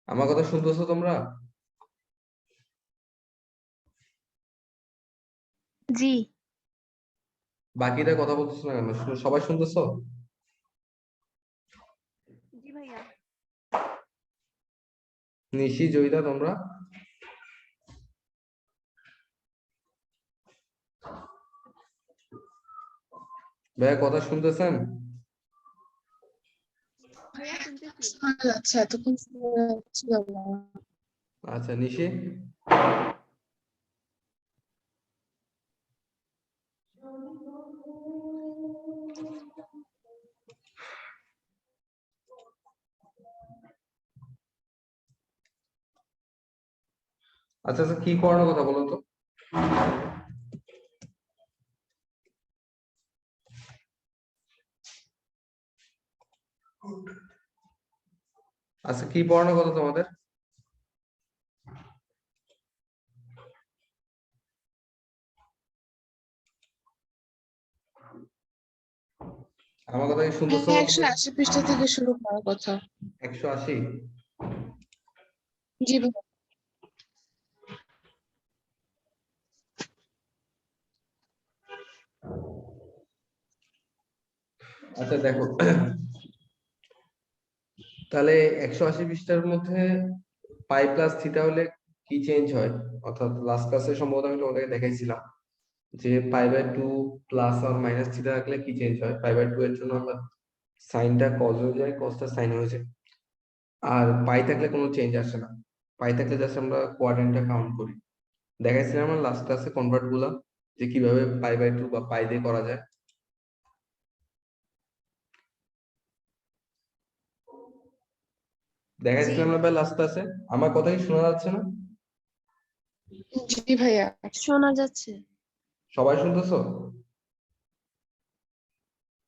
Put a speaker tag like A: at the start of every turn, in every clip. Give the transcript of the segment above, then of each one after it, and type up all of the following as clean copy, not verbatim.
A: আমার কথা শুনতেছো তোমরা?
B: জি।
A: বাকিরা কথা বলতেছো না কেন? সবাই শুনতেছো?
B: জি ভাইয়া।
A: নিশি, জয়িতা, তোমরা? ভাইয়া কথা শুনতেছেন?
B: ভাইয়া শুনতেছি।
C: আচ্ছা, এতক্ষণ শোনা যাচ্ছিল না।
A: আচ্ছা, নিশি? আচ্ছা আচ্ছা, কি করানোর কথা বলো তো? আচ্ছা, কি পড়ানোর কথা তোমাদের? আমার কথা কি শুনতেছো?
C: 180 পৃষ্ঠা থেকে শুরু করার কথা।
A: 180?
C: জি ভাইয়া।
A: আচ্ছা দেখো, তাহলে 180 পৃষ্ঠার মধ্যে পাই প্লাস থিটা হলে কি চেঞ্জ হয়? অর্থাৎ লাস্ট ক্লাসে সম্ভবত আমি তোমাদেরকে দেখাইছিলাম যে পাই বাই টু প্লাস আর মাইনাস থিটা রাখলে কি চেঞ্জ হয়। পাই বাই টু এর জন্য আমরা সাইনটা কজ হয়ে যায়, কজটা সাইন হয়ে যায়। আর পাই থাকলে কোনো চেঞ্জ আসে না। পাই থাকলে জাস্ট আমরা কোয়াড্রেন্টটা কাউন্ট করি। দেখাইছিলাম আমরা লাস্ট ক্লাসে কনভার্ট গুলা, যে কিভাবে পাই বাই টু বা পাই দিয়ে করা যায়। দেখাইছিলাম না ভাই লাস্ট ক্লাসে? আমার কথা কি শোনা যাচ্ছে না?
C: জি ভাইয়া।
B: শোনা যাচ্ছে।
A: সবাই শুনতেছো?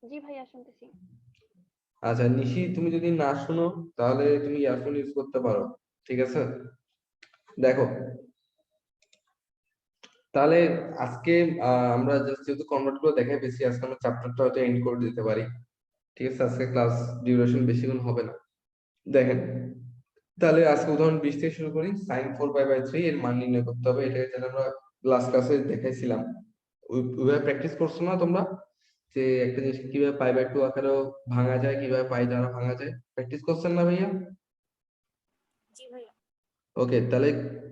B: জি ভাইয়া শুনতেছি।
A: আচ্ছা নিশি, তুমি যদি না শুনো তাহলে তুমি ইয়ারফোন ইউজ করতে পারো, ঠিক আছে? দেখো, তাহলে আজকে আমরা জাস্ট যেহেতু কনভার্ট গুলো দেখাই পেয়েছি, আজকে আমরা চ্যাপ্টারটা হয়তো এন্ড করে দিতে পারি। ঠিক আছে, আজকে ক্লাস ডিউরেশন বেশিক্ষণ হবে না। দেখেন, তাহলে আজকে উদাহরণ 20 থেকে শুরু করি। sin 4π/3 এর মান নির্ণয় করতে হবে। এটাকে যেটা আমরা লাস্ট ক্লাসে দেখাইছিলাম, ওইভাবে প্র্যাকটিস করছো না তোমরা? যে একটা জিনিস কিভাবে পাই/2 আকারেও ভাঙা যায়, কিভাবে পাই দ্বারা ভাঙা যায়, প্র্যাকটিস করছেন না ভাইয়া?
B: জি ভাইয়া।
A: ওকে, তাহলে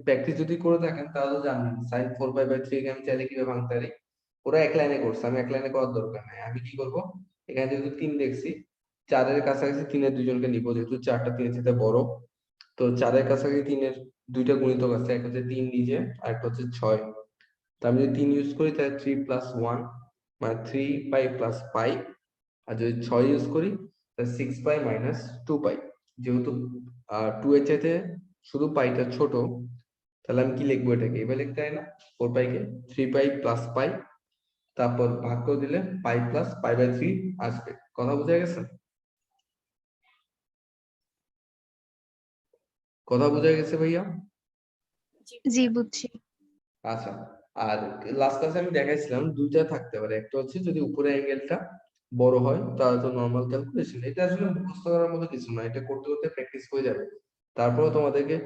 A: প্র্যাকটিস যদি করে থাকেন তাহলে জানবেন sin 4π/3 কে আমি চাইলে কিভাবে ভাঙতে পারি। ওরা এক লাইনে করছে, আমি এক লাইনে করার দরকার নাই। আমি কি করব, এখানে যেহেতু 3 দেখছি, 4-এর কাছাকাছি 3-এর দুইজনকে নিব, যেহেতু 4টা 3-এর সাথে বড়। তো 4-এর কাছাকাছি 3-এর দুইটা গুণিতক আছে, একটা হচ্ছে 3 নিজে আর একটা হচ্ছে 6। তো আমি যদি 3 ইউজ করি তাহলে 3 + 1 মানে 3π + পাই। আর যদি 6 ইউজ করি তাহলে 6π - 2π। যেহেতু 2 এর চাইতে শুধু পাইটা ছোট, তাহলে আমি কি লিখবো? এটাকে এভাবে লিখতে হয় না? 4π কে 3π + পাই, তারপর ভাগ করে দিলে পাই প্লাস পাই/3 আসবে। কথা বুঝা গেছে? কথা বুঝা গেছে ভাইয়া?
B: জি বুঝছি।
A: আচ্ছা, আর লাস্ট ক্লাসে আমি দেখাইছিলাম দুইটা থাকতে পারে। একটা হচ্ছে যদি উপরে অ্যাঙ্গেলটা বড় হয় তাহলে তো নরমাল ক্যালকুলেশন। এটা আসলে মুখস্থ করার মতো কিছু না, এটা করতে করতে প্র্যাকটিস হয়ে যাবে। তারপরে তোমাদেরকে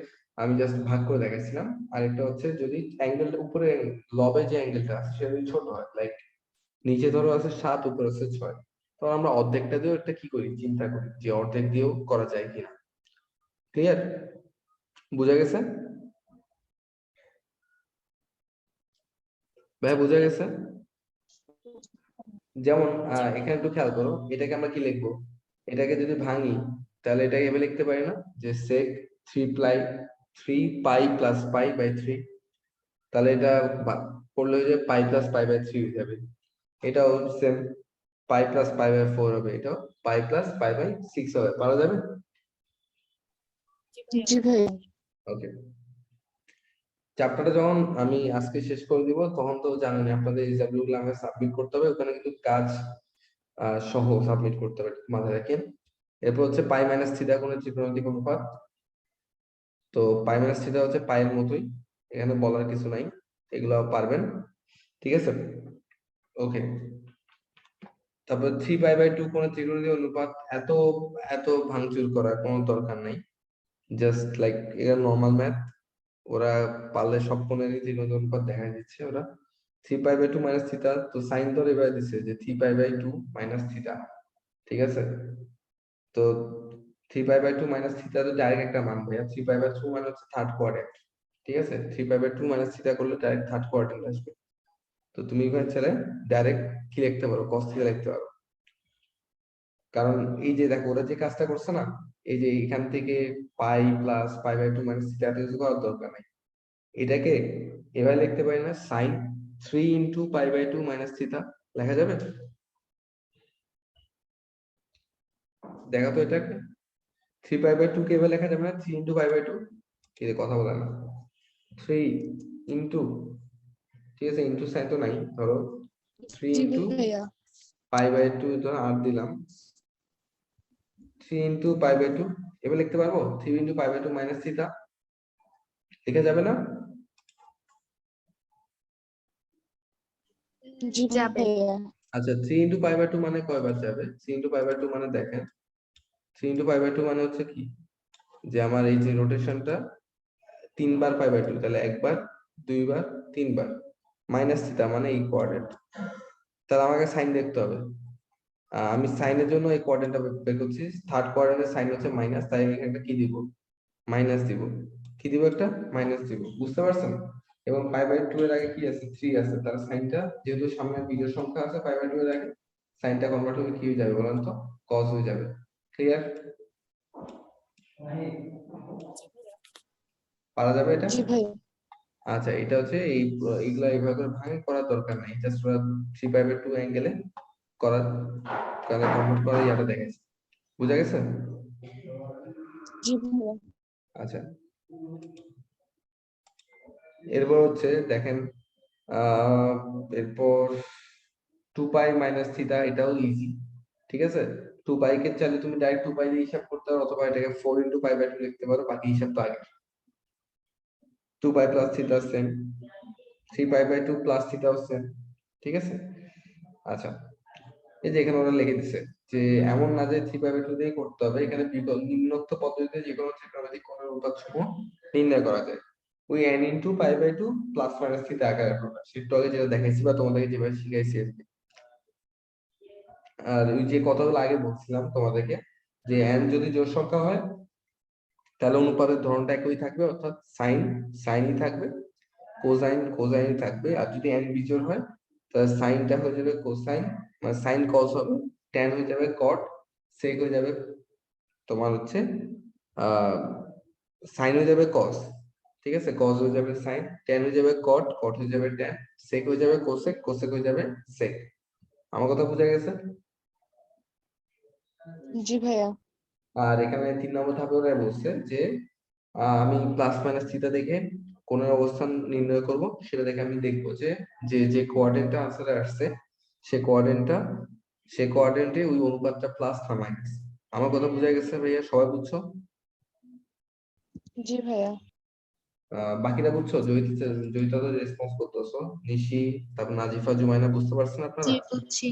A: আমি জাস্ট ভাগ করে দেখাইছিলাম। আর একটা হচ্ছে যদি অ্যাঙ্গেলটা উপরে লবে যে অ্যাঙ্গেলটা আছে সেটা যদি ছোট হয়, লাইক নিচে ধরো আছে 7, উপরে আছে 6, তো আমরা অর্ধেকটা দিয়েও একটা কি করি, চিন্তা করি যে অর্ধেক দিয়েও করা যায় কিনা। ক্লিয়ার? বুঝা গেছে ভাই? বুঝা গেছে? যেমন এখানে একটু খেয়াল করো, এটাকে আমরা কি লিখবো? এটাকে যদি ভাঙি তাহলে এটাকে এভাবে লিখতে পারি না যে sec 3π + পাই/3। তাহলে এটা করলে হয়ে যাবে পাই প্লাস পাই/3 হয়ে যাবে। এটাও সেম, পাই প্লাস পাই/4 হবে। এটাও পাই প্লাস পাই/6 হবে। পারা যাবে?
C: জি ভাইয়া।
A: ওকে, চ্যাপ্টারটা যখন আমি আজকে শেষ করে দিব তখন তো জানেন আপনাদের এক্সাম্পল গুলো আমাকে সাবমিট করতে হবে। ওখানে কিন্তু কাজ সহ সাবমিট করতে হবে, মাথায় রাখেন। এরপর হচ্ছে পাই মাইনাস থিটা কোণের ত্রিকোণমিতিক অনুপাত। তো পাই মাইনাস থিটা হচ্ছে পায়ের মতোই, এখানে বলার কিছু নাই, এগুলো পারবেন। ঠিক আছে, ওকে। তারপর 3π/2 কোণের ত্রিকোণমিতিক অনুপাত, এত এত ভাঙচুর করার কোনো দরকার নাই। জাস্ট লাইক এটা নর্মাল ম্যাথ, ওরা পারলে সব কোণেরই দ্বিগুণ অনুপাত দেখা দিচ্ছে ওরা। 3π/2 মাইনাস থিটা, তো সাইন ধরে এবার দিচ্ছে যে 3π/2 মাইনাস থিটা, ঠিক আছে। তো 3π/2 মাইনাস থিটা তো ডাইরেক্ট একটা মান ভাইয়া, 3π/2 মানে হচ্ছে থার্ড কোয়াড্রেন্ট, ঠিক আছে। 3π/2 মাইনাস থিটা করলে ডাইরেক্ট থার্ড কোয়াড্রেন্ট আসবে। তো তুমি এখানে ছেড়ে ডাইরেক্ট কি লিখতে পারো, কস থিটা লিখতে পারো। কারণ এই যে দেখো ওরা যে কাজটা করছে না, এই যে এখান থেকে পাই প্লাস π/2 মাইনাস থিটা কিছু করার দরকার নাই, এটাকে এভাবে লিখতে পারি না, সাইন 3 ইন্টু π/2 মাইনাস থিটা লেখা যাবে? দেখা তো এটাকে 3π/2 কে এভাবে লেখা যাবে না, 3 ইন্টু π/2, কি রে কথা বলে না, 3 ইন্টু, ঠিক আছে, ইন্টু সাইন তো নাই, ধরো 3
C: জি
A: ইন্টু
C: ভাইয়া।
A: π/2, ধরো আর দিলাম 3 ইন্টু π/2, এভাবে লিখতে পারবো 3 ইন্টু π/2 মাইনাস থিটা, লেখা যাবে না?
C: জি
B: যাবে।
C: ভাইয়া।
A: আচ্ছা 3 ইন্টু π/2 মানে কয়বার যাবে? 3 ইন্টু π/2 মানে দেখেন 3 ইন্টু π/2 মানে হচ্ছে কি, যে আমার এই যে রোটেশনটা 3 বার π/2, তাহলে একবার, দুইবার, তিনবার, মাইনাস থিটা মানে এই কোঅর্ডিনেট, তাহলে আমাকে সাইন দেখতে হবে। আমি সাইনের জন্য এই কোঅর্ডিনেটটা বের করছি, থার্ড কোঅর্ডিনেটের সাইন হচ্ছে মাইনাস, তাই আমি এখানে একটা কি দিব, মাইনাস দিব। কি দিব, একটা মাইনাস দিব, বুঝতে পারছেন? এবং π/2 এর আগে কি আছে, 3 আছে, তার সাইনটা যেহেতু সামনে বিজোড় সংখ্যা আছে π/2 এর আগে, সাইনটা কনভার্ট হয়ে কি হয়ে যাবে বলেন তো, কস হয়ে যাবে। ক্লিয়ার? পারা যাবে এটা?
C: জি ভাইয়া।
A: আচ্ছা এটা হচ্ছে এইগুলা এইভাবে করে ভাঙে করার দরকার নাই, জাস্ট ওরা 3π/2 অ্যাঙ্গেলে করার, কারণে কনভার্ট করার ইয়াটা দেখেছে, বুঝা গেছে?
C: জি ভাইয়া।
A: আচ্ছা এরপর হচ্ছে দেখেন, এরপর 2π মাইনাস থিটা, এটাও ইজি, ঠিক আছে। 2π কে চাইলে তুমি ডাইরেক্ট 2π দিয়ে হিসাব করতে পারো, অথবা এটাকে 4 ইন্টু π/2 লিখতে পারো, বাকি হিসাব তো আগে। 2π প্লাস থিটা সেম, 3π/2 প্লাস থিটাও সেম, ঠিক আছে। আচ্ছা এই যে এখানে ওরা লিখে দিচ্ছে যে এমন না যে 3π/2 দিয়ে করতে হবে, এখানে নিম্নোক্ত পদ্ধতিতে যে কোনো ত্রিকোণমিতিক কোণের অনুপাত সমূহ নির্ণয় করা যায় ওই n into π/2 plus minus theta আকারে প্রকাশ, একটু আগে যেটা দেখাইছি বা তোমাদেরকে যেভাবে শিখাইছি আর কি। আর ওই যে কথাগুলো আগে বলছিলাম তোমাদেরকে, যে n যদি জোড় সংখ্যা হয় তাহলে অনুপাতের ধরনটা একই থাকবে, অর্থাৎ সাইন সাইনই থাকবে, কোসাইন কোসাইনই থাকবে, আর যদি n বিজোড় হয় তাহলে সাইনটা হয়ে যাবে কোসাইন, মানে সাইন কস হবে, ট্যান হয়ে যাবে কট, সেক হয়ে যাবে তোমার হচ্ছে সাইন হয়ে যাবে কস, ঠিক আছে, কস হয়ে যাবে সাইন, ট্যান হয়ে যাবে কট, কট হয়ে যাবে ট্যান, সেক হয়ে যাবে কোসেক, কোসেক হয়ে যাবে সেক। আমার কথা বোঝা গেছে?
C: জি ভাইয়া।
A: আর এখানে 3 নম্বর ধাপে ওরা বলছে যে আমি প্লাস মাইনাস থিটা দেখে কোণের অবস্থান নির্ণয় করব, সেটা দেখে আমি দেখবো যে যে যে কোঅর্ডিনেটটা আনসারে আসছে সে কোঅর্ডিনেটে ওই অনুপাতটা প্লাস না মাইনাস। আমার কথা বোঝা গেছে ভাইয়া, সবাই বুঝছো?
C: জি ভাইয়া।
A: বাকিরা বুঝছো? জয়িতা তো রেসপন্স করতেছো, নিশি, তারপর নাজিফা, জুমাইনা, বুঝতে পারছেন
B: জি
A: আপনারা?
B: বুঝছি।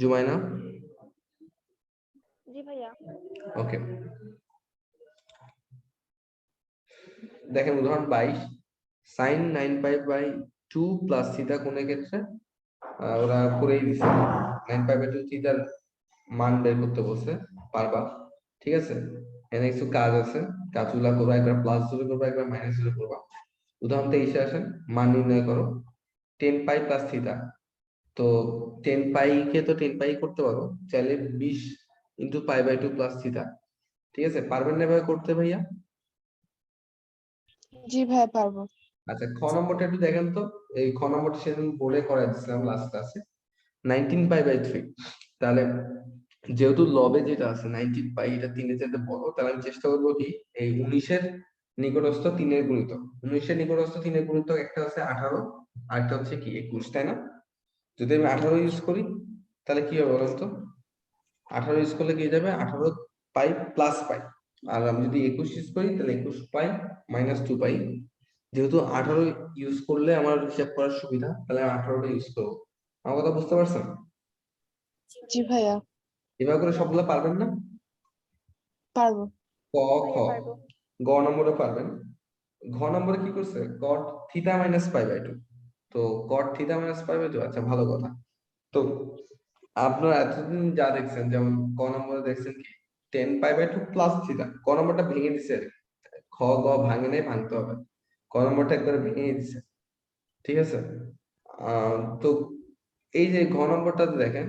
A: জুমাইনা?
B: জি ভাইয়া।
A: ওকে দেখেন উদাহরণ 22, সাইন 9π/2 প্লাস থিটা কোণের ক্ষেত্রে ওরা করেই দিছে, 9π/2 থিটার মান বের করতে বলছে, পারবা, ঠিক আছে। এখানে কিছু কাজ আছে, কাজগুলা করবা, একবার প্লাস জুড়ে করবা, একবার মাইনাস জুড়ে করবা। উদাহরণ 23 আসেন, মান নির্ণয় করো 10π প্লাস থিটা, তো 10π কে তো 10π করতে পারো, চাইলে 20 ইন্টু π/2 প্লাস থিটা, ঠিক আছে। পারবেন না এভাবে করতে ভাইয়া?
C: জি ভাইয়া পারবো।
A: আচ্ছা খ নম্বরটা একটু দেখেন তো, এই খ নম্বরটা সেদিন বোর্ডে করাই দিচ্ছিলাম লাস্ট ক্লাসে, 19π/3, তাহলে যেহেতু লবে যেটা আছে 19π, এটা 3-এর চাইতে বড়, তাহলে আমি চেষ্টা করবো কি এই 19-এর নিকটস্থ 3-এর গুণিতক, 19-এর নিকটস্থ 3-এর গুণিতক একটা আছে 18, আরেকটা হচ্ছে কি 21, তাই না? যদি আমি 18 ইউজ করি তাহলে কি হবে বলুন তো, 18 ইউজ করলে কি হয়ে যাবে, 18π প্লাস পাই, আর আমি যদি 21 ইউজ করি তাহলে 21π মাইনাস 2π। যেহেতু 18 ইউজ করলে আমার হিসাব করার সুবিধা, তাহলে আমি 18টা ইউজ করবো। আমার কথা বুঝতে পারছেন?
C: জি ভাইয়া
A: এভাবে করে সবগুলো পারবেন না?
C: পারবো।
A: ক খ
B: ভাইয়া পারবো।
A: গ নম্বরে পারবেন। ঘ নম্বরে কি করছে, cot theta minus pi by two. তো cot theta minus pi by two, আচ্ছা ভালো কথা। তো আপনারা এতদিন যা দেখছেন, যেমন ক নম্বরে দেখছেন কি 10 pi by two plus theta, ক নম্বরটা ভেঙে দিছে আর কি। খ গ ভাঙে নাই, ভাঙতে হবে। ক নম্বরটা একবারে ভেঙে দিছে, ঠিক আছে। তো এই যে ঘ নম্বরটাতে দেখেন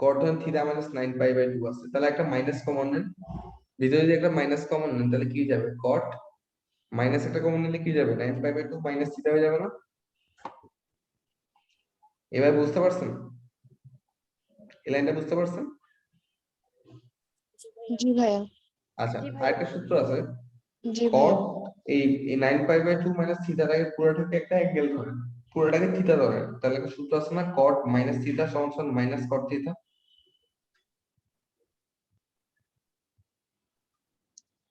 A: কট ধরেন theta minus 9 pi by two আছে, তাহলে একটা মাইনাস কমন নেন। ভিতরে যদি একটা মাইনাস কমন নেন তাহলে কি যাবে, কট মাইনাস একটা কমন নিলে কি যাবে, 9 pi by two minus theta হয়ে যাবে না? এবার বুঝতে পারছেন, এই লাইনটা বুঝতে পারছেন?
C: জি ভাইয়া।
A: আচ্ছা,
B: জি ভাইয়া।
A: আরেকটা সূত্র আছে,
C: জি
A: কট
C: ভাইয়া।
A: এই 9 পাই বাই টু মাইনাস থিটাটাকে পুরোটাকে একটা অ্যাঙ্গেল ধরেন, পুরোটাকে থিটা ধরেন, তাহলে একটা সূত্র আছে না, কট মাইনাস থিটা সমান সমান মাইনাস কট থিটা।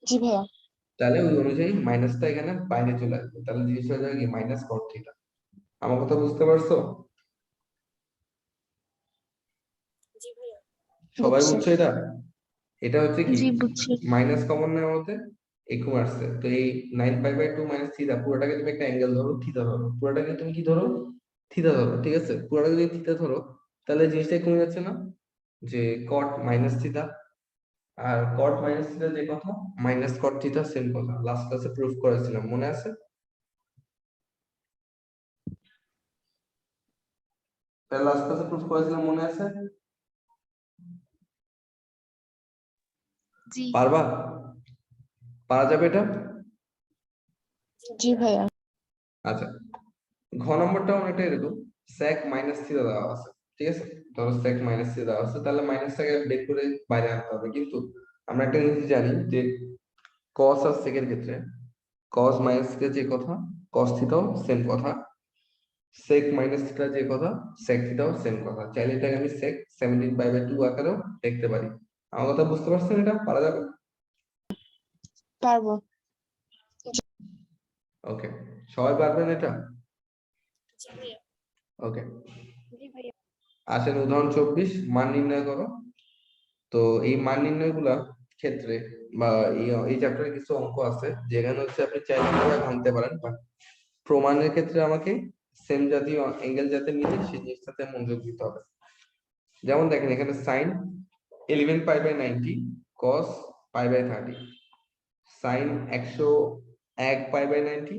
C: জি ভাইয়া।
A: তাহলে ওই অনুযায়ী মাইনাসটা এখানে বাইরে চলে আসবে, তাহলে জিনিস হয়ে যাবে কি মাইনাস কট থিটা। আমার কথা বুঝতে পারছো?
B: জি ভাইয়া।
A: সবাই
C: বুঝছি।
A: বুঝছো এটা? এটা হচ্ছে কি
B: জি বুঝছি।
A: মাইনাস কমন নেওয়ার মধ্যে এরকম আসছে। তো এই 9 pi by two minus theta পুরোটাকে তুমি একটা অ্যাঙ্গেল ধরো, থিটা ধরো, পুরোটাকে তুমি কি ধরো, থিটা ধরো, ঠিক আছে। পুরোটাকে যদি থিটা ধরো তাহলে জিনিসটা কমে যাচ্ছে না, যে কট মাইনাস থিটা আর কট মাইনাস থিটা যে কথা, মাইনাস কট থিটা সেম কথা, লাস্ট ক্লাসে প্রুফ করেছিলাম, মনে আছে? তাহলে লাস্ট ক্লাসে প্রুফ করেছিলাম, মনে আছে?
B: জি।
A: পারবা? পারা যাবে এটা?
C: জি ভাইয়া।
A: আচ্ছা, ঘ নম্বরটা অনেকটা এরকম, sec মাইনাস থিটা দেওয়া আছে, ঠিক আছে। ধরো sec মাইনাস থিটা দেওয়া আছে, তাহলে মাইনাসটাকে বের করে বাইরে আনতে হবে। কিন্তু আমরা একটা জিনিস জানি যে cos আর sec এর ক্ষেত্রে cos মাইনাস থিটা যে কথা, cos থিটাও সেম কথা, sec মাইনাস থিটা যে কথা, sec থিটাও সেম কথা। চাইলে এটাকে আমি sec 17 পাই বাই 2 আকারেও লিখতে পারি। আমার কথা বুঝতে পারছেন? এটা পারা যাবে?
C: পারবো।
A: ওকে, সবাই পারবেন এটা?
B: জি ভাইয়া।
A: ওকে,
B: জি ভাইয়া।
A: আসেন উদাহরণ 24, মান নির্ণয় করো। তো এই মান নির্ণয় গুলা ক্ষেত্রে বা এই চ্যাপ্টারে কিছু অঙ্ক আছে যেখানে হচ্ছে আপনি চাইলে কিভাবে ভাঙতে পারেন, বা প্রমাণের ক্ষেত্রে আমাকে সেম জাতীয় অ্যাঙ্গেল যাতে মিলে সেই জিনিসটাতে মনোযোগ দিতে হবে। যেমন দেখেন এখানে sine 11 pi by 90 cos pi by 30, sine 101 pi by 90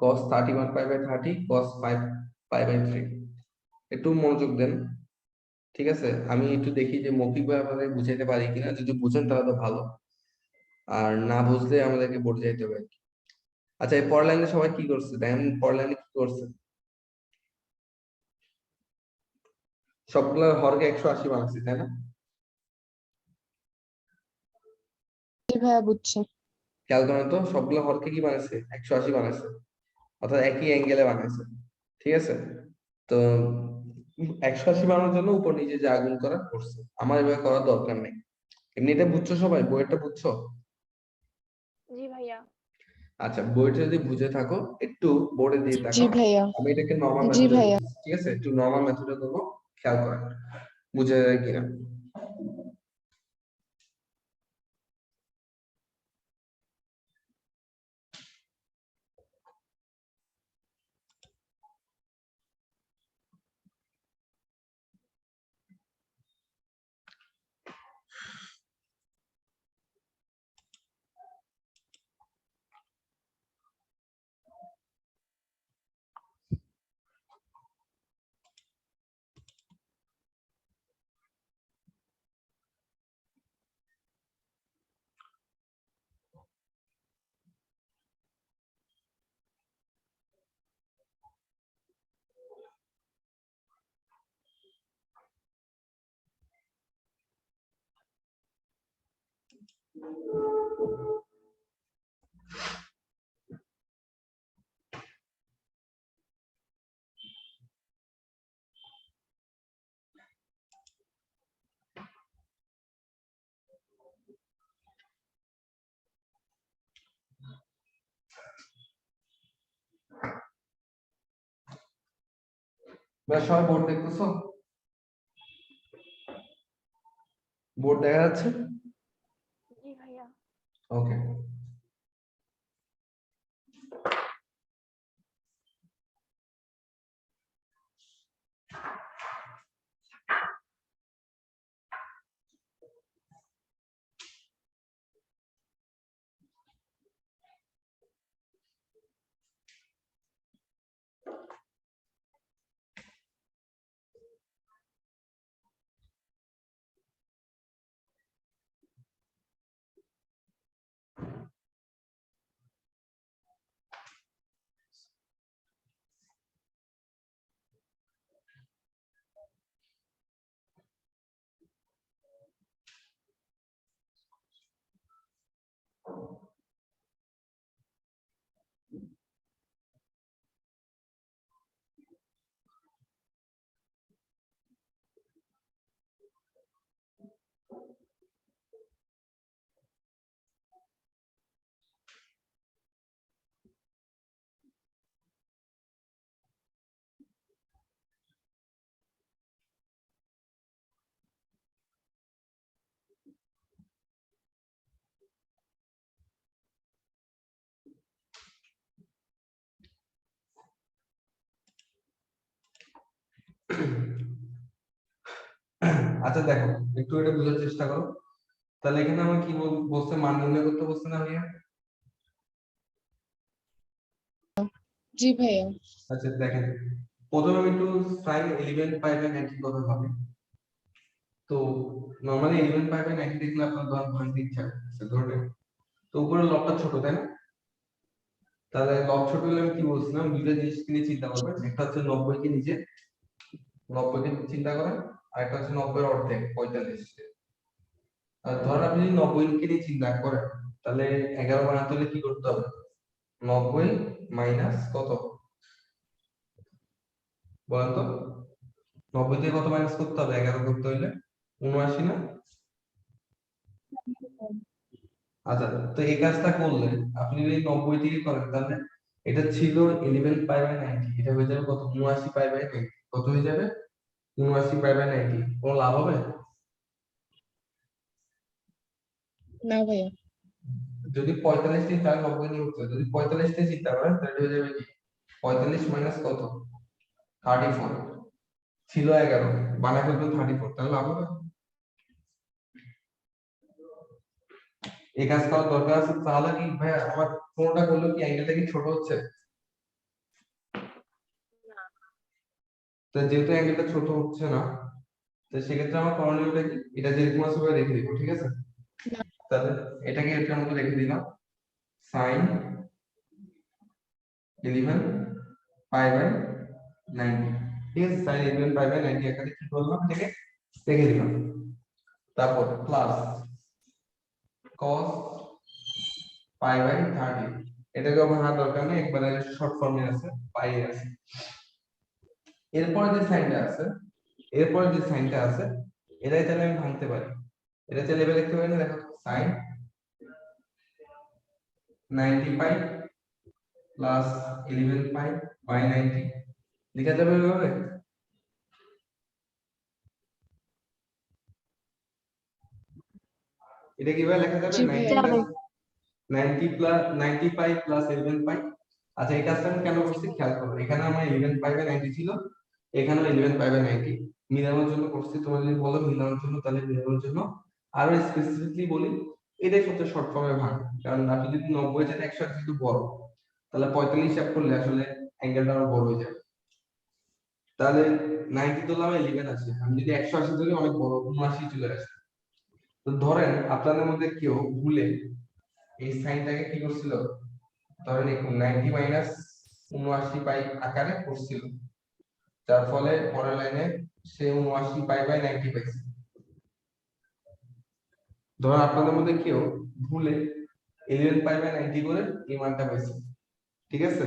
A: cos 31 pi by 30 cos 5 pi by 3। একটু মনোযোগ দেন, ঠিক আছে। আমি একটু দেখি যে মৌখিকভাবে আপনাদের বুঝাইতে পারি কিনা, যদি বুঝেন তাহলে তো ভালো, আর না বুঝলে আমাদেরকে বোর্ডে যাইতে হবে। আচ্ছা, এই পরের লাইনে সবাই কি করছে দেখেন, পরের লাইনে কি করছে, সবগুলোর হরকে 180 বানাচ্ছি, তাই না?
C: জি ভাইয়া বুঝছি।
A: খেয়াল করেন তো, সবগুলো হরকে কি বানাইছে, 180 বানাইছে, অর্থাৎ একই অ্যাঙ্গেলে বানাইছে, ঠিক আছে। তো 180 বানানোর জন্য উপর নিচে যা গুণ করা করছে, আমার এভাবে করার দরকার নেই। এমনি এটা বুঝছো সবাই, বইটা বুঝছো?
B: জি ভাইয়া।
A: আচ্ছা, বইটা যদি বুঝে থাকো একটু বোর্ডে দিয়ে
C: জি
A: তাকাও।
C: ভাইয়া।
A: আমি এটাকে নরমাল
C: জি
A: মেথডে
C: ভাইয়া।
A: করতেছি, ঠিক আছে, একটু নরমাল মেথডে করবো, খেয়াল করেন বুঝে যায় কিনা। এবার সবাই বোর্ড দেখতেছো? বোর্ড দেখা যাচ্ছে? ওকে। আচ্ছা দেখো, একটু এটা বোঝার চেষ্টা করো। তাহলে এখানে আমার কি বলছে, মান নির্ণয় করতে বলছে না ভাইয়া?
C: জি ভাইয়া।
A: আচ্ছা দেখেন, প্রথমে আমি একটু সাইন এলিমেন্ট পাইবেন একই কথা ভাবে। তো নরমালি এলিমেন্ট পাইবেন একই দেখলে আপনার ধর ভাঙতে ইচ্ছা করছে ধরে। তো উপরে লবটা ছোট, তাই না? তাহলে লব ছোট হলে আমি কি বলছিলাম, দুইটা জিনিস নিয়ে চিন্তা করবেন। একটা হচ্ছে 90 কে নিচে, 90 কে চিন্তা করেন, আর একটা হচ্ছে 90 এর অর্ধেক 45। আর ধর আপনি যদি 90 কে নিয়ে চিন্তা করেন, তাহলে 11 বানাতে হলে কি করতে হবে? 90 মাইনাস কত বলেন তো? 90 থেকে কত মাইনাস করতে হবে 11 করতে হইলে? 79 না? আচ্ছা, তো এই কাজটা করলে আপনি যদি 90 থেকে করেন, তাহলে এটা ছিল 11 পাই বাই 90, এটা হয়ে যাবে কত? 79 পাই বাই 90। কত হয়ে যাবে? 79 পাই বাই 90। কোনো লাভ হবে?
C: না ভাইয়া।
A: যদি 45 থেকে 90 নিয়ে উঠতে হয়, যদি 45 থেকে চিন্তা করেন, তাহলে হয়ে যাবে কি 45 মাইনাস কত? 34। ছিল 11, বানায় ফেলবেন 34, তাহলে লাভ হবে? এই কাজ করার দরকার আছে? তাহলে কি ভাই আমার কোনটা করলো কি অ্যাঙ্গেলটা কি ছোট হচ্ছে?
B: না।
A: তো যেহেতু অ্যাঙ্গেলটা ছোট হচ্ছে না, তো সেক্ষেত্রে আমার করণীয়টা কি, এটা যেরকম আছে ওভাবে রেখে দিব, ঠিক আছে?
C: না।
A: তাহলে এটাকে এটার মতো রেখে দিলাম, sin 11 পাই বাই 90। ঠিক আছে, sin 11 পাই বাই 90 এখানে কি করলাম, এটাকে রেখে দিলাম। তারপর প্লাস cos পাই বাই 30। এটাকে ভাঙার দরকার নেই, একবারে শর্ট ফর্মে আছে, পাই আছে। এরপরে যে সাইনটা আছে, এরপরে যে সাইনটা আছে, এটাই তাহলে আমি ভাঙতে পারি। এটা চাইলে এভাবে লিখতে পারি না, দেখো, sin 90 pi plus 11 pi by 90 লেখা যাবে এভাবে? এটা কিভাবে লেখা যাবে?
C: জি
A: 90
C: ভাইয়া।
A: প্লাস 90 প্লাস 90 পাই প্লাস 11 পাই। আচ্ছা, এই কাজটা আমি কেন করছি খেয়াল করো, এখানে আমার 11 পাই বাই 90 ছিল, এখানেও 11 পাই বাই 90 মিলানোর জন্য করছি। তোমরা যদি বলো মিলানোর জন্য, তাহলে মিলানোর জন্য। আরো স্পেসিফিকলি বলি, এটাই সবচেয়ে শর্ট ফর্মে ভাঙ। কারণ আপনি যদি 90 যেটা 100 যেহেতু বড়, তাহলে 45 হিসাব করলে আসলে অ্যাঙ্গেলটা আরো বড় হয়ে যাবে। তাহলে 90 ধরলাম 11 আছে, আমি যদি 180 ধরি অনেক বড় 79 চলে আসে। তো ধরেন আপনাদের মধ্যে কেউ ভুলে এই সাইনটাকে কি করছিল, ধরেন 90 মাইনাস 79 পাই আকারে করছিল, যার ফলে পরের লাইনে সে 79 পাই বাই 90 পাইছে। ধরেন আপনাদের মধ্যে কেউ ভুলে 11 পাই বাই 90 করে এই মানটা পাইছে, ঠিক আছে?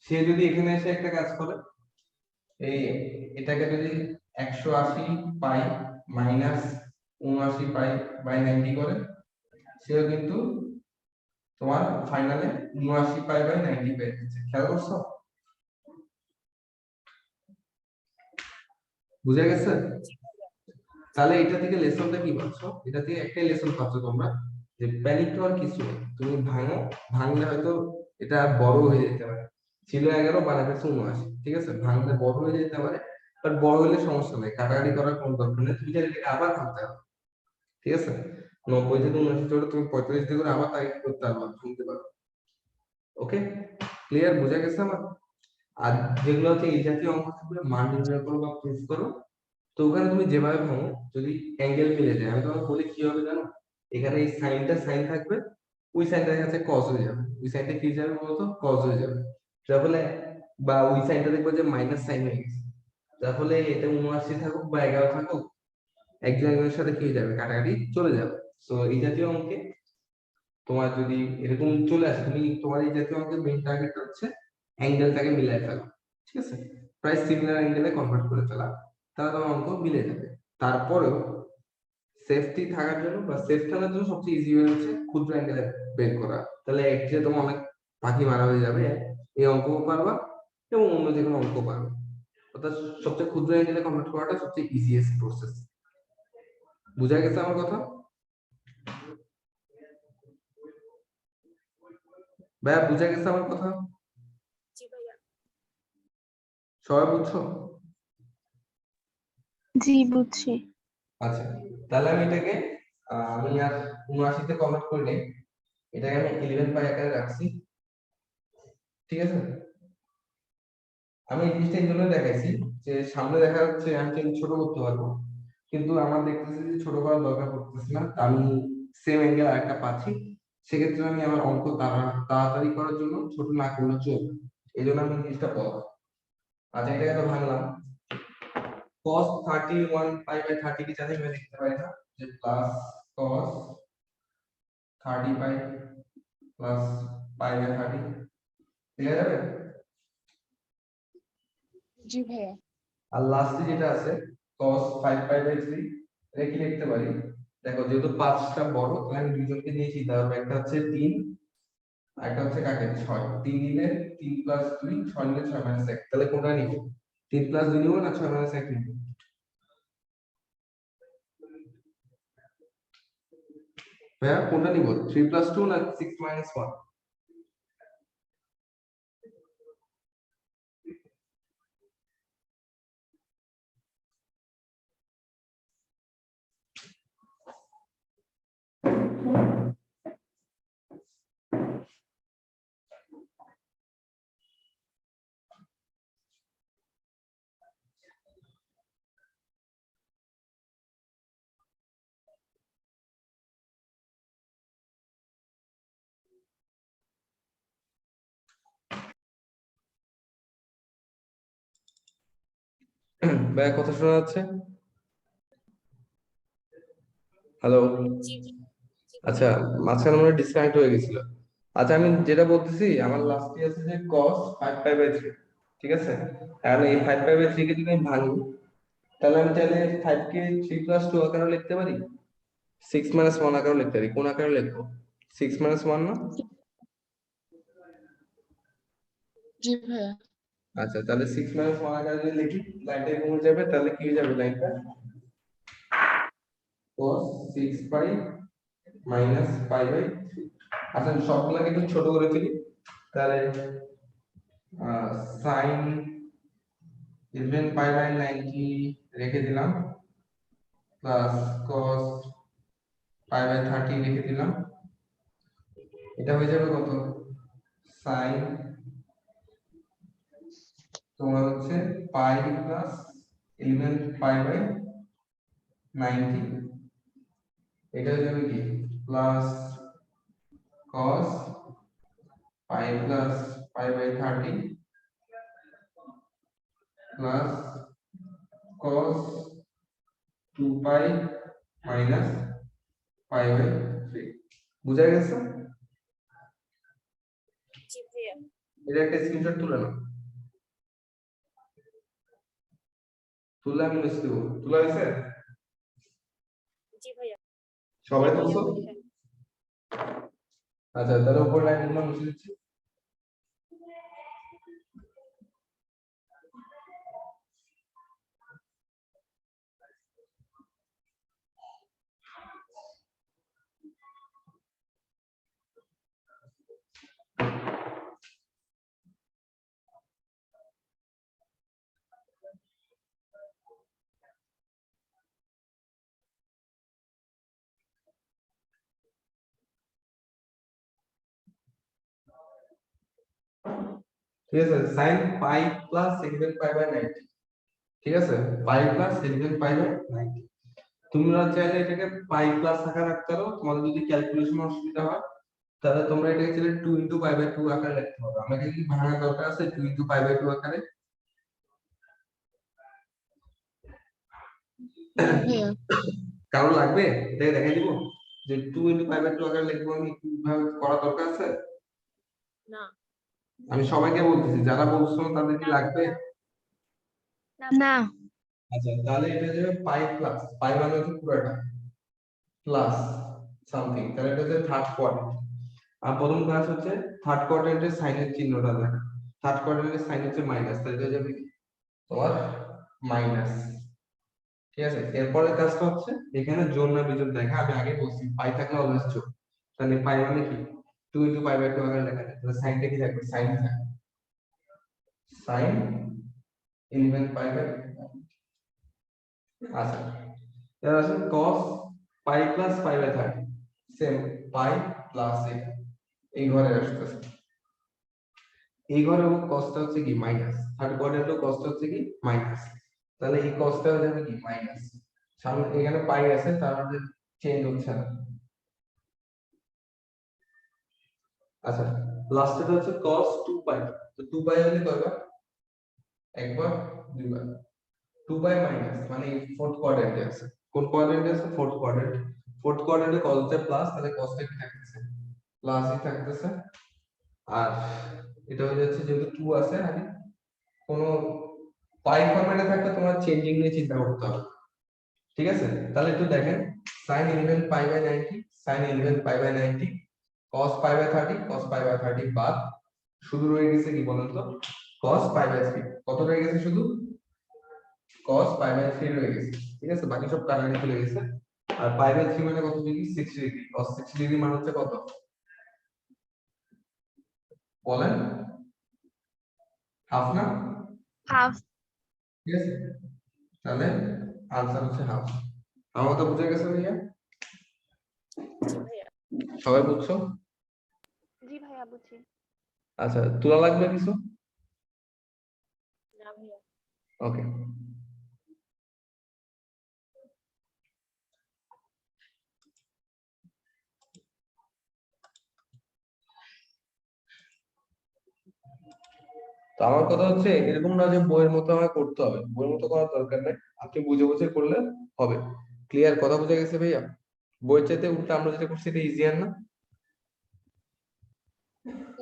A: সে যদি এখানে এসে একটা কাজ করে, এই এটাকে যদি 180 পাই মাইনাস 79 পাই বাই 90 করে, সেও কিন্তু তোমার ফাইনালে 79 পাই বাই 90 পেয়ে যাচ্ছে। খেয়াল করছো? বুঝে গেছে? তাহলে এটা থেকে লেসনটা কি পাচ্ছ? এটা থেকে একটাই লেসন পাচ্ছ তোমরা, যে প্যানিক হওয়ার কিছু নেই, তুমি ভাঙো, ভাঙলে হয়তো এটা বড় হয়ে যেতে পারে, ছিল 11 বানাবে 79, ঠিক আছে, ভাঙলে বড় হয়ে যেতে পারে, বাট বড় হলে সমস্যা নেই, কাটাকাটি করার কোনো দরকার নেই, তুমি চাইলে এটাকে আবার ভাঙতে পারো, ঠিক আছে, 90 থেকে 79 চলে তুমি 45 দিয়ে করে আবার তাই করতে পারো, ভাঙতে পারো। ওকে, ক্লিয়ার, বোঝা গেছে আমার? আর যেগুলো হচ্ছে এই জাতীয় অঙ্ক থাকলে মান নির্ণয় করো বা প্রুফ করো, তো ওখানে তুমি যেভাবে ভাঙো, যদি অ্যাঙ্গেল মিলে যায়, আমি তোমাকে বলি কি হবে জানো, এখানে এই সাইনটা সাইন থাকবে, ওই সাইনটা কাছে কজ হয়ে যাবে, ওই সাইনটা কি যাবে বলতো, কজ হয়ে যাবে, যার ফলে, বা ওই সাইনটা দেখবো যে মাইনাস সাইন হয়ে গেছে, যার ফলে এটা 79 থাকুক বা 11 থাকুক, একজন একজনের সাথে কি হয়ে যাবে, কাটাকাটি চলে যাবে। তো এই জাতীয় অঙ্কে তোমার যদি এরকম চলে আসে, তুমি তোমার এই জাতীয় অঙ্কের মেইন টার্গেটটা হচ্ছে অ্যাঙ্গেলটাকে মিলাই ফেলা, ঠিক আছে, প্রায় সিমিলার অ্যাঙ্গেলে কনভার্ট করে ফেলা, তাহলে তোমার অঙ্ক মিলে যাবে। তারপরেও সেফটি থাকার জন্য বা সেফ খেলার জন্য সবচেয়ে ইজি ওয়ে হচ্ছে ক্ষুদ্র অ্যাঙ্গেলে বের করা, তাহলে একঘেয়ে তোমার অনেক পাখি মারা হয়ে যাবে, এই অঙ্কও পারবা এবং অন্য যে কোনো অঙ্ক পারবা, অর্থাৎ সবচেয়ে ক্ষুদ্র অ্যাঙ্গেলে কনভার্ট করাটা সবচেয়ে ইজিয়েস্ট প্রসেস। বুঝা গেছে আমার কথা ভাইয়া, বুঝা গেছে আমার কথা?
B: জি ভাইয়া।
A: সবাই বুঝছো?
C: জি বুঝছি।
A: আচ্ছা, তাহলে আমি এটাকে আমি আর 79 তে কনভার্ট করে নেই, এটাকে আমি 11 পাই আকারে রাখছি, ঠিক আছে। আমি এই জিনিসটা এই জন্য দেখাইছি যে সামনে দেখা যাচ্ছে আমি চাইলে ছোট করতে পারবো, কিন্তু আমার দেখতেছি যে ছোট করার দরকার পড়তেছে না, আমি সেম অ্যাঙ্গেল আরেকটা পাচ্ছি, সেক্ষেত্রে আমি আমার অঙ্ক তাড়াতাড়ি করার জন্য ছোট না করলে চলবে, এই জন্য আমি জিনিসটা বললাম। আচ্ছা, এটাকে তো ভাঙলাম, cos 31 পাই বাই 30 কি চাইলে আমি লিখতে পারি না, যে plus cos 30 pi plus pi by 30 লিখা যাবে?
C: জি ভাইয়া।
A: আর লাস্টে যেটা আছে cos 5 পাই বাই 3, এটা কি লিখতে পারি, দেখো যেহেতু 5টা বড়, তাহলে আমি দুইজনকে নিয়েছি, তাহলে একটা হচ্ছে 3 আর একটা হচ্ছে কাকে 6, 3 নিলে 3 প্লাস 2, 6 নিলে 6 মাইনাস 1, তাহলে কোনটা নিব, 3 প্লাস 2 নিব না 6 মাইনাস 1 নিব? ভাইয়া কোনটা নিব, 3 প্লাস 2 না 6 মাইনাস 1? ভাইয়া কথা শোনা যাচ্ছে? হ্যালো?
B: জি জি জি
A: আচ্ছা,
B: ভাইয়া।
A: মাঝখানে মনে ডিসকানেক্ট হয়ে গেছিল। আচ্ছা, আমি যেটা বলতেছি, আমার লাস্টে আছে যে cos 5 পাই বাই 3, ঠিক আছে, তাহলে এই 5 পাই বাই 3 কে যদি আমি ভাঙি, তাহলে আমি চাইলে 5 কে 3 প্লাস 2 আকারে লিখতে পারি, 6 মাইনাস 1 আকারে লিখতে পারি, কোন আকারে লিখবো, 6 মাইনাস 1 না?
C: জি ভাইয়া।
A: আচ্ছা, তাহলে 6 মাইনাস 1 আকারে যদি লিখি, লাইনটা এরকম হয়ে যাবে, তাহলে কি হয়ে যাবে লাইনটা, cos 6 pi minus pi by 3। আচ্ছা, আমি সবগুলোকে একটু ছোট করে ফেলি, তাহলে সাইন 11 পাই বাই 90 রেখে দিলাম, প্লাস cos পাই বাই 30 রেখে দিলাম, এটা হয়ে যাবে কত, সাইন তোমার হচ্ছে পাই প্লাস 11 পাই বাই 90, এটা হয়ে যাবে কি, plus cos pi plus pi by 30 plus cos 2 pi minus pi by 3। বুঝা গেছে?
B: জি ভাইয়া।
A: এটা একটা স্ক্রিনশট তুলে নাও, তুলে আমি লিখে দেবো, তোলা হয়েছে?
B: জি ভাইয়া। জি
A: সবাই
B: ভাইয়া
A: তুলছো?
B: হয়েছে।
A: আচ্ছা, তাহলে উপর লাইনগুলো মুছে দিচ্ছি। ঠিক আছে, sin pi plus second pi by 90, ঠিক আছে, pi plus second pi by 90। তোমরা চাইলে এটাকে পাই প্লাস আকারে রাখতে পারো, তোমাদের যদি ক্যালকুলেশন অসুবিধা হয় তাহলে তোমরা এটাকে চাইলে 2 ইনটু পাই বাই 2 আকারে লিখতে পারো। আমাকে কি ভাঙার দরকার আছে 2 ইনটু পাই বাই 2 আকারে?
C: জি ভাইয়া।
A: কারণ লাগবে এটাকে দেখাই দিব যে 2 ইনটু পাই বাই 2 আকারে লিখবো আমি কিভাবে করা দরকার আছে?
B: না
A: আমি সবাইকে বলতেছি, যারা বলছো তাদের কি
B: না
A: লাগবে?
B: না
C: না।
A: আচ্ছা, তাহলে এটা যাবে পাই প্লাস, পাই মানে হচ্ছে পুরোটা প্লাস সামথিং, তাহলে এটা হচ্ছে থার্ড কোয়াড্রেন্ট। আর প্রথম কাজ হচ্ছে থার্ড কোয়াড্রেন্টের সাইনের চিহ্নটা দেখা। থার্ড কোয়াড্রেন্টের সাইন হচ্ছে মাইনাস, তাহলে এটা যাবে কি তোমার মাইনাস। ঠিক আছে, এরপরের কাজটা হচ্ছে এখানে জোড় না বিজোড় দেখা। আমি আগে বলছি পাই থাকলে অলওয়েজ জোড়, তাহলে পাই মানে কি 2 ইনটু পাই বাই 2 আকারে লেখা যায়, তাহলে সাইনটা কি থাকবে, সাইন থাকবে সাইন 11 পাই বাই। আচ্ছা, এবার আসুন cos pi plus pi by 30, same pi plus এই ঘরে আসতেছে, এই ঘরে cosটা হচ্ছে কি মাইনাস, থার্ড কোয়াড্রেন্টও cosটা হচ্ছে কি মাইনাস, তাহলে এই cosটা হয়ে যাবে কি মাইনাস। সামনে এখানে পাই আছে তার মধ্যে চেঞ্জ হচ্ছে না। আচ্ছা, লাস্টেটা হচ্ছে cos 2 পাই, তো 2 পাই হলে কয়বার, একবার দুইবার। 2 পাই মাইনাস মানে ফোর্থ কোয়াড্রেন্টে আছে, কোন কোয়াড্রেন্টে আছে, ফোর্থ কোয়াড্রেন্ট। ফোর্থ কোয়াড্রেন্টে cos টা প্লাস, তাহলে cosটা কি থাকতেছে প্লাসই থাকতেছে। আর এটা হয়ে যাচ্ছে যেহেতু 2 আছে, আর কোনো পাই ফরম্যাটে থাকলে তোমার চেঞ্জিং নিয়ে চিন্তা করতে হবে। ঠিক আছে, তাহলে একটু দেখেন sin 11 pi by 90, sin 11 pi by 90, cos pi by 30, cos pi by 30 বাদ শুধু রয়ে গেছে কি বলেন তো, cos পাই বাই 3। কত রয়ে গেছে, শুধু cos পাই বাই 3 রয়ে গেছে। ঠিক আছে, বাকি সব কাটাকাটি চলে গেছে। আর পাই বাই 3 মানে কত ডিগ্রি, 60 ডিগ্রি। cos 60 ডিগ্রি মানে হচ্ছে কত বলেন, হাফ না?
C: হাফ।
A: ঠিক আছে, তাহলে আনসার হচ্ছে হাফ। আমার কথা বুঝে গেছে ভাইয়া?
B: জি ভাইয়া।
A: সবাই বুঝছো?
C: জি ভাইয়া বুঝছি।
A: আচ্ছা, তোলা লাগবে কিছু?
B: না ভাইয়া।
A: ওকে, তো আমার কথা হচ্ছে এরকম না যে বইয়ের মতো আমাকে করতে হবে, বইয়ের মতো করার দরকার নেই, আপনি বুঝে বুঝে করলে হবে। ক্লিয়ার, কথা বুঝে গেছে ভাইয়া? বইয়ের চাইতে উল্টা আমরা যেটা করছি এটা ইজিয়ার না?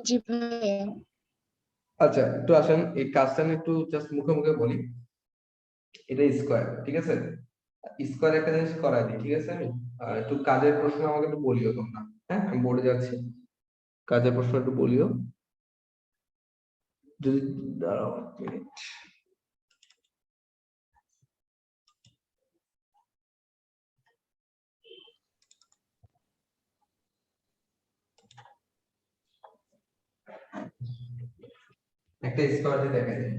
C: জি ভাইয়া।
A: আচ্ছা, একটু আসেন এই কাজটা নিয়ে একটু জাস্ট মুখে মুখে বলি। এটা স্কোয়ার, ঠিক আছে, স্কোয়ার একটা জিনিস করাই দিই, ঠিক আছে। আমি একটু কাজের প্রশ্ন আমাকে একটু বলিও তোমরা। হ্যাঁ, আমি বোর্ডে যাচ্ছি, কাজের প্রশ্ন একটু বলিও যদি, দাঁড়াও এক মিনিট। একটা স্কোয়ার দিয়ে দেখা যায়।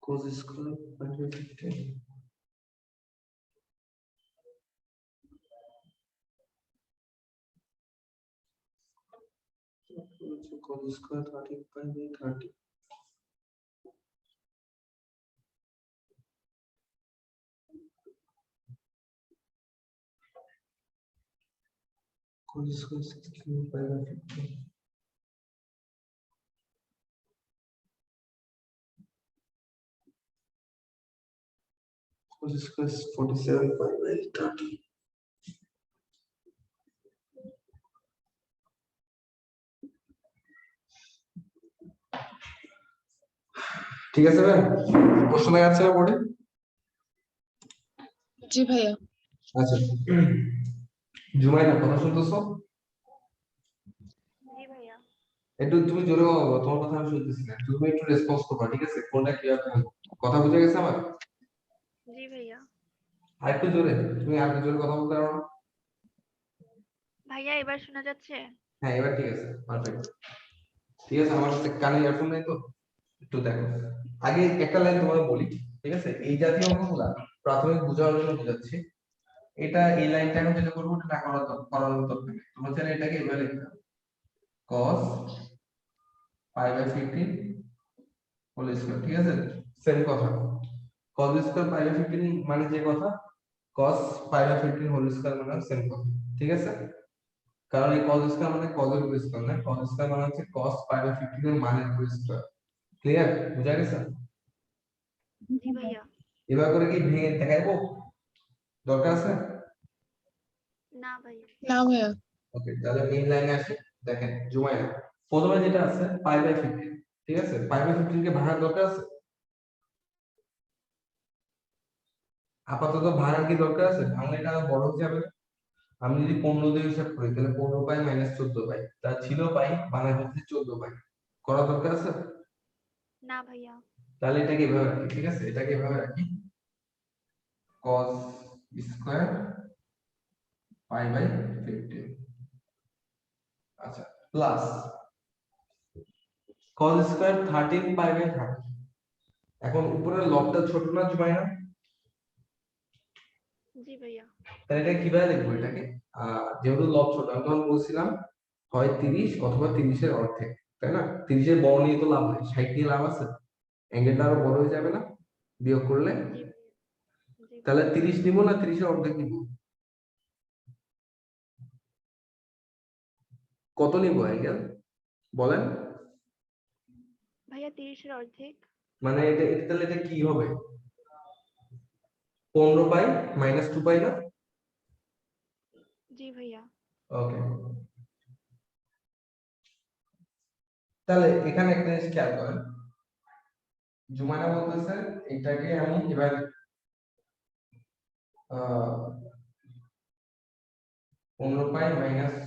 A: cos square by 15, cos square 30 by 30, cos square 16 by 15, cos square 47 by 30। ঠিক আছে ভাই, প্রশ্ন দেখা যাচ্ছে না বোর্ডে?
C: জি ভাইয়া।
A: আচ্ছা, জুমাইনা কথা শুনতেছো?
B: জি ভাইয়া।
A: একটু তুমি জোরে বলো, তোমার কথা আমি শুনতেছি না, তুমি একটু রেসপন্স করবা, ঠিক আছে? কোনটা কিভাবে বলবো। কথা বুঝে গেছে আমার?
B: জি ভাইয়া।
A: আর একটু জোরে, তুমি আর একটু জোরে কথা বলতে পারো না?
B: ভাইয়া এবার শোনা যাচ্ছে?
A: হ্যাঁ, এবার ঠিক আছে, পারফেক্ট। ঠিক আছে, আমার কাছে কানে ইয়ারফোন নেই তো, একটু দেখো। আগে একটা লাইন তোমাকে বলি, ঠিক আছে? এই জাতীয় অঙ্কগুলা প্রাথমিক বোঝার জন্য বোঝাচ্ছি। এটা এই লাইনটা আমি যেটা করবো এটা করানোর দরকার নেই। তোমরা চাইলে এটাকে এভাবে লিখতে পারো, cos pi by 15 whole square. ঠিক আছে, সেম কথা। cos স্কয়ার pi by 15 মানে যে কথা, cos pi by 15 whole square মানে সেম কথা। ঠিক আছে, কারণ এই cos স্কয়ার মানে cos এর হোল স্কয়ার না, cos স্কয়ার মানে হচ্ছে cos pi by 15 এর মানের হোল স্কয়ার। ক্লিয়ার, বুঝা গেছে?
B: জি ভাইয়া।
A: এবার করে কি ভেঙে দেখাইবো, দরকার আছে?
B: না ভাইয়া।
C: না ভাইয়া।
A: ওকে, তাহলে মেইন লাইনে আসি। দেখেন জুমাইয়া, প্রথমে যেটা আছে পাই বাই 15, ঠিক আছে? পাই বাই 15 কে ভাঙার দরকার আছে? আপাতত ভাঙার কি দরকার আছে? ভাঙলে এটা আরো বড় হয়ে যাবে না? আমি যদি 15 দিয়ে হিসাব করি তাহলে 15 পাই মাইনাস 14 পাই, তা ছিল পাই বানায় হচ্ছে 14 পাই, করা দরকার আছে?
B: না ভাইয়া।
A: তাহলে এটাকে এভাবে রাখি। ঠিক আছে, এটাকে এভাবে রাখি, cos স্কয়ার পাই বাই 15। আচ্ছা, plus cos square 13 pi by 30। এখন উপরের লবটা ছোট না জুমাইয়া?
B: জি ভাইয়া।
A: তাহলে এটা কিভাবে লিখবো এটাকে? যেহেতু লব ছোট, আমি তখন বলছিলাম হয় 30 অথবা 30 এর অর্ধেক, তাই না? 30 এর বড় নিয়ে তো লাভ নেই, 60 নিয়ে লাভ আছে, অ্যাঙ্গেলটা আরো বড় হয়ে যাবে না বিয়োগ করলে?
B: জি ভাইয়া। জি
A: তাহলে
B: ভাইয়া।
A: 30 নিব না 30 এর অর্ধেক নিব? কত নিব অ্যাঙ্গেল বলেন?
B: ভাইয়া 30-এর অর্ধেক।
A: মানে এটা তাহলে এটা কি হবে? 15 পাই মাইনাস 2 পাই না?
B: জি ভাইয়া।
A: ওকে, তাহলে এখানে একটা জিনিস খেয়াল করেন, জুমানা বলতেছে এটাকে আমি এবার 15 পাই মাইনাস